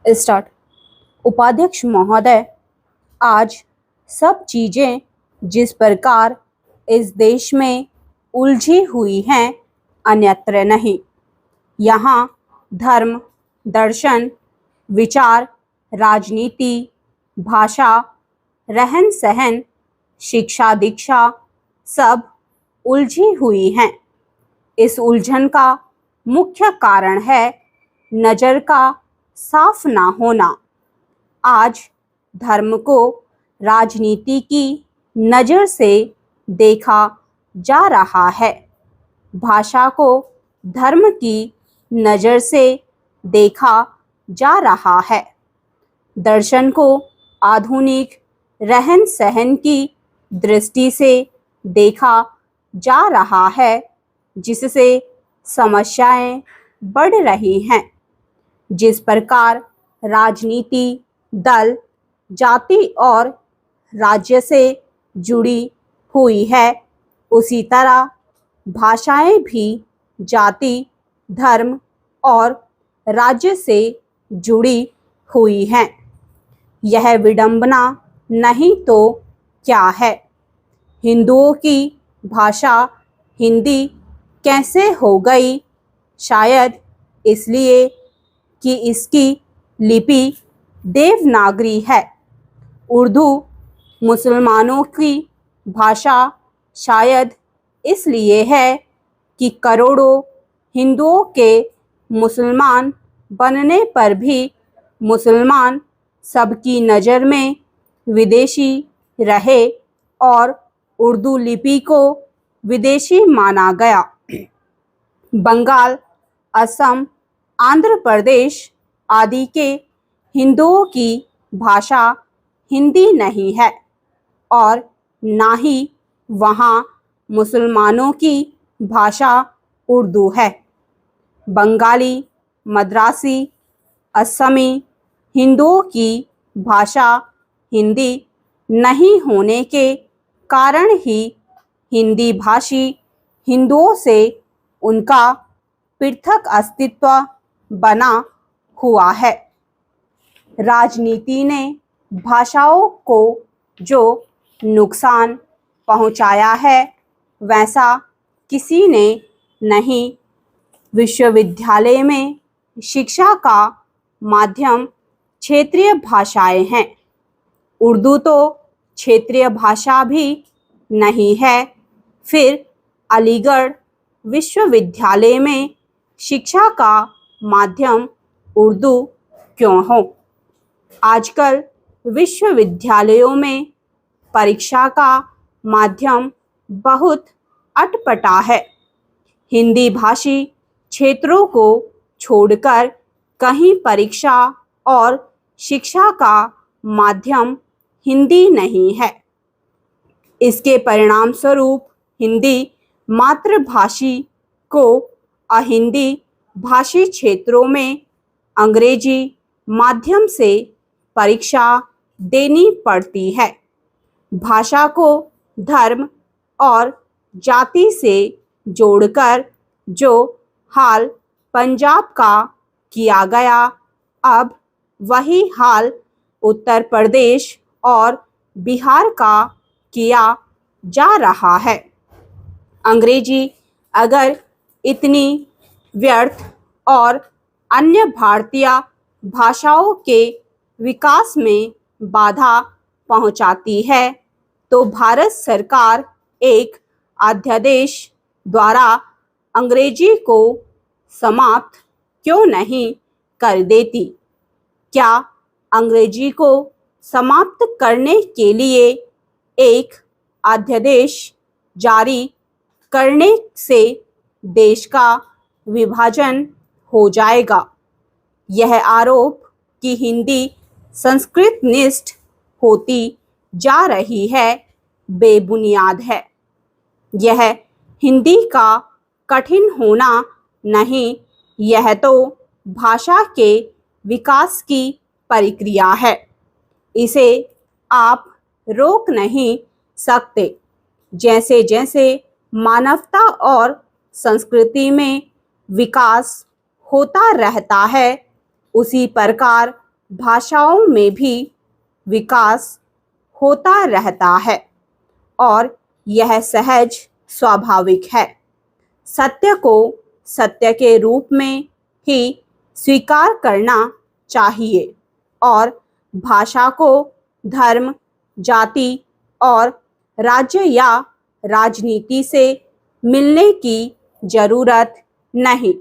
Start. उपाध्यक्ष महोदय, आज सब चीजें जिस प्रकार इस देश में उलझी हुई हैं, अन्यत्र नहीं। यहाँ धर्म, दर्शन, विचार, राजनीति, भाषा, रहन सहन, शिक्षा दीक्षा सब उलझी हुई हैं। इस उलझन का मुख्य कारण है नज़र का साफ ना होना। आज धर्म को राजनीति की नज़र से देखा जा रहा है, भाषा को धर्म की नज़र से देखा जा रहा है, दर्शन को आधुनिक रहन सहन की दृष्टि से देखा जा रहा है, जिससे समस्याएं बढ़ रही हैं। जिस प्रकार राजनीति दल, जाति और राज्य से जुड़ी हुई है, उसी तरह भाषाएं भी जाति, धर्म और राज्य से जुड़ी हुई हैं। यह विडंबना नहीं तो क्या है? हिंदुओं की भाषा हिंदी कैसे हो गई? शायद इसलिए कि इसकी लिपि देवनागरी है। उर्दू मुसलमानों की भाषा शायद इसलिए है कि करोड़ों हिंदुओं के मुसलमान बनने पर भी मुसलमान सबकी नज़र में विदेशी रहे और उर्दू लिपि को विदेशी माना गया। बंगाल, असम, आंध्र प्रदेश आदि के हिंदुओं की भाषा हिंदी नहीं है और ना ही वहाँ मुसलमानों की भाषा उर्दू है। बंगाली, मद्रासी, असमी हिंदुओं की भाषा हिंदी नहीं होने के कारण ही हिंदी भाषी हिंदुओं से उनका पृथक अस्तित्व बना हुआ है। राजनीति ने भाषाओं को जो नुकसान पहुंचाया है, वैसा किसी ने नहीं। विश्वविद्यालय में शिक्षा का माध्यम क्षेत्रीय भाषाएं हैं। उर्दू तो क्षेत्रीय भाषा भी नहीं है, फिर अलीगढ़ विश्वविद्यालय में शिक्षा का माध्यम उर्दू क्यों हो? आजकल विश्वविद्यालयों में परीक्षा का माध्यम बहुत अटपटा है। हिंदी भाषी क्षेत्रों को छोड़कर कहीं परीक्षा और शिक्षा का माध्यम हिंदी नहीं है। इसके परिणाम स्वरूप हिंदी मातृभाषी को अहिंदी भाषी क्षेत्रों में अंग्रेजी माध्यम से परीक्षा देनी पड़ती है। भाषा को धर्म और जाति से जोड़कर जो हाल पंजाब का किया गया, अब वही हाल उत्तर प्रदेश और बिहार का किया जा रहा है। अंग्रेजी अगर इतनी व्यर्थ और अन्य भारतीय भाषाओं के विकास में बाधा पहुंचाती है, तो भारत सरकार एक अध्यादेश द्वारा अंग्रेजी को समाप्त क्यों नहीं कर देती? क्या अंग्रेजी को समाप्त करने के लिए एक अध्यादेश जारी करने से देश का विभाजन हो जाएगा? यह आरोप कि हिंदी संस्कृतनिष्ठ होती जा रही है, बेबुनियाद है। यह हिंदी का कठिन होना नहीं, यह तो भाषा के विकास की प्रक्रिया है। इसे आप रोक नहीं सकते। जैसे जैसे मानवता और संस्कृति में विकास होता रहता है, उसी प्रकार भाषाओं में भी विकास होता रहता है और यह सहज स्वाभाविक है। सत्य को सत्य के रूप में ही स्वीकार करना चाहिए और भाषा को धर्म, जाति और राज्य या राजनीति से मिलने की जरूरत नहीं।